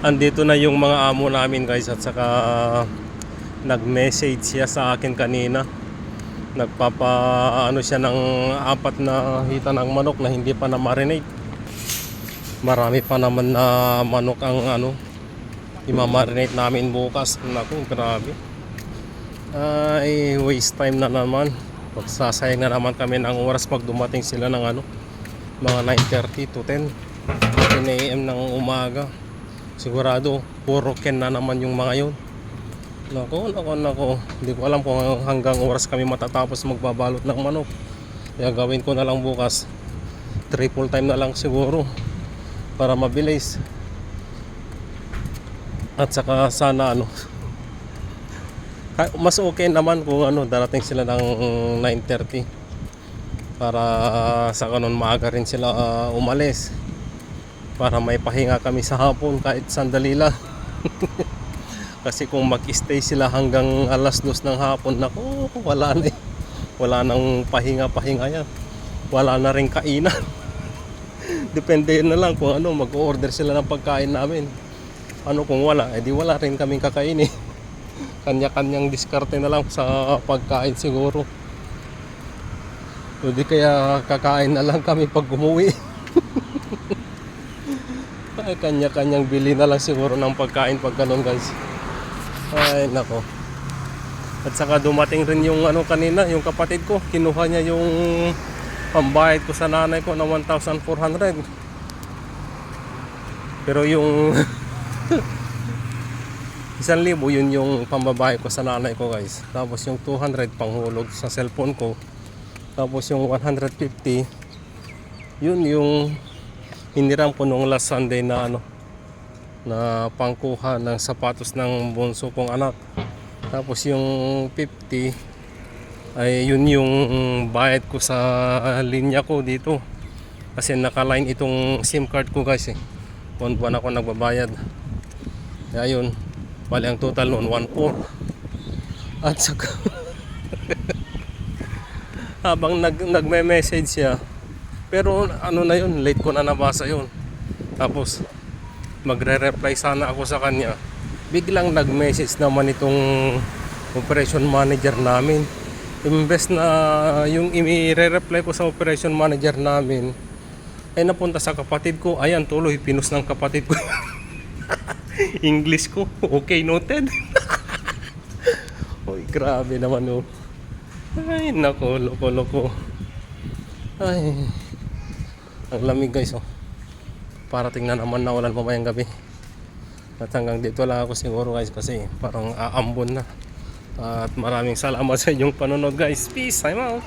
andito na yung mga amo namin guys, at saka nag-message siya sa akin kanina. Nagpapa ano siya ng 4 na hita ng manok na hindi pa na marinate. Marami pa naman na manok ang i-marinate namin bukas. Naku, grabe. Ay, waste time na naman. Pagsasayang na naman kami ng oras pag dumating sila ng mga 9:30 to 10 AM ng umaga. Sigurado puro ken na naman yung mga yun. Nako. Hindi ko alam kung hanggang oras kami matatapos magbabalot ng manok. Kaya gawin ko na lang bukas. Triple time na lang siguro para mabilis. At saka sana mas okay naman kung darating sila ng 9:30 para sa kanon maaga rin sila umalis. Para may pahinga kami sa hapon kahit sandali lang. Kasi kung mag-stay sila hanggang alas 2 ng hapon, naku, wala na wala nang pahinga yan. Wala na rin kainan. Depende na lang kung mag-order sila ng pagkain namin. Kung wala, edi wala rin kaming kakainin. Kanya-kanyang diskarte na lang sa pagkain siguro. Hindi kaya kakain na lang kami pag umuwi. Kanya-kanyang bili na lang siguro ng pagkain pag ganun guys. Ay nako. At saka dumating rin yung kanina, yung kapatid ko, kinuha niya yung pambayad ko sa nanay ko na 1,400. Pero yung 1,000 yun yung pambabayad ko sa nanay ko guys. Tapos yung 200 panghulog sa cellphone ko. Tapos yung 150 yun yung hiniram ko nung last Sunday na na pangkuha ng sapatos ng bunso kong anak. Tapos yung 50 ay yun yung bayad ko sa linya ko dito. Kasi nakaline itong SIM card ko guys buwan-buwan ako nagbabayad. Kaya yun, bali ang total noon 1,400. At saka habang nagme-message siya, pero na yun, late ko na nabasa yun. Tapos magre-reply sana ako sa kanya. Biglang nag-message naman itong operation manager namin. Imbes na yung i-reply ko sa operation manager namin ay napunta sa kapatid ko. Ayan, tuloy pinus ng kapatid ko. English ko, okay noted. Oy, grabe naman Ay, nako, loko. Ay, ang lamig guys Parating na naman na ulan mamayang gabi. At hanggang dito lang ako siguro guys kasi parang aambon na. At maraming salamat sa inyong panonood guys. Peace, I'm out.